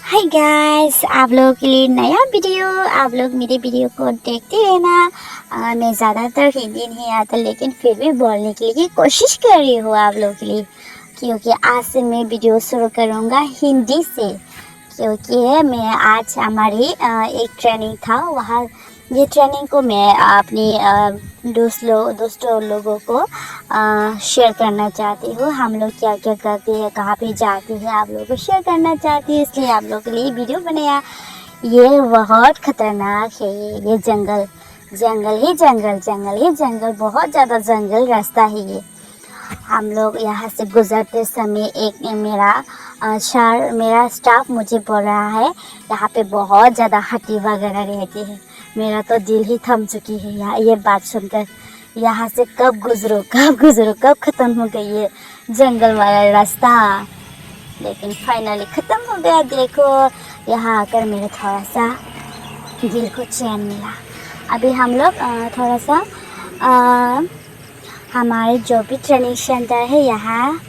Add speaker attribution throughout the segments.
Speaker 1: Hi guys, आप लोगों के लिए नया वीडियो। आप लोग मेरे वीडियो को देखते रहना। मैं ज़्यादातर हिंदी नहीं आता, लेकिन फिर भी बोलने के लिए कोशिश कर रही हूँ आप लोगों के लिए, क्योंकि आज से मैं वीडियो शुरू करूँगा हिंदी से। क्योंकि मैं आज हमारी एक ट्रेनिंग था, वहाँ ये ट्रेनिंग को मैं अपनी दोस्तों लोगों को शेयर करना चाहती हूँ। हम लोग क्या क्या करते हैं, कहाँ पे जाते हैं, आप लोगों को शेयर करना चाहती हूँ, इसलिए आप लोगों के लिए वीडियो बनाया। ये बहुत खतरनाक है, ये जंगल जंगल ही जंगल, जंगल ही जंगल, बहुत ज़्यादा जंगल रास्ता है ये। हम लोग यहाँ से गुजरते समय एक मेरा स्टाफ मुझे बोल रहा है यहाँ पे बहुत ज़्यादा हाथी वगैरह रहती है। मेरा तो दिल ही थम चुकी है यहाँ ये बात सुनकर। यहाँ से कब गुजरो कब ख़त्म हो गई ये जंगल वाला रास्ता। लेकिन फाइनली ख़त्म हो गया। देखो यहाँ आकर मेरे थोड़ा सा दिल को चैन मिला। अभी हम लोग थोड़ा सा हमारे जो भी ट्रेनिंग सेंटर है यहाँ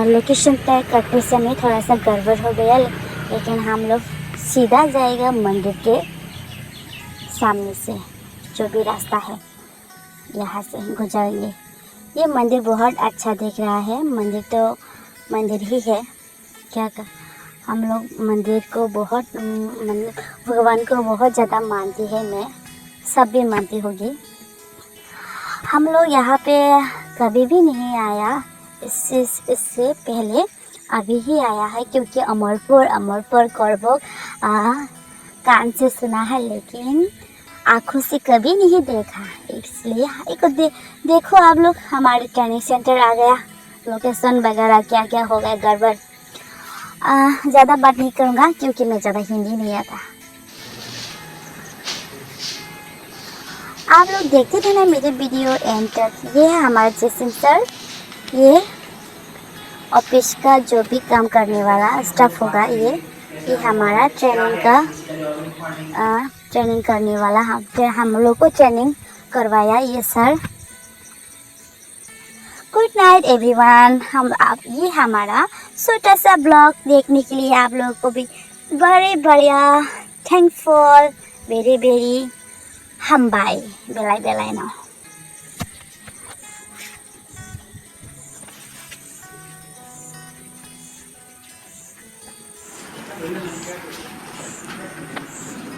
Speaker 1: लोकेशन तय करते समय थोड़ा सा गड़बड़ हो गया, लेकिन हम लोग सीधा जाएगा मंदिर के सामने से। जो भी रास्ता है यहाँ से गुजरेंगे। ये मंदिर बहुत अच्छा दिख रहा है। मंदिर तो मंदिर ही है, क्या कर हम लोग मंदिर को बहुत भगवान को बहुत ज़्यादा मानती है। मैं सब भी मानती होगी। हम लोग यहाँ पे कभी भी नहीं आया इससे पहले, अभी ही आया है, क्योंकि अमरपुर करबोक कान से सुना है, लेकिन आँखों से कभी नहीं देखा। इसलिए एक देखो आप लोग, हमारे ट्रेनिंग सेंटर आ गया। लोकेशन वगैरह क्या क्या हो गया गड़बड़। ज़्यादा बात नहीं करूँगा क्योंकि मैं ज़्यादा हिंदी नहीं आता। आप लोग देखते थे ना मेरे वीडियो एंड तक। ये है हमारा जैसन सर, ये ऑफिस का जो भी काम करने वाला स्टाफ होगा। ये हमारा ट्रेनिंग करने वाला, हम लोग को ट्रेनिंग करवाया ये सर। Good night everyone. ये हमारा छोटा सा ब्लॉग देखने के लिए आप लोगों को भी बढ़िया थैंक्स फॉर वेरी हम बाय बेलाई ना।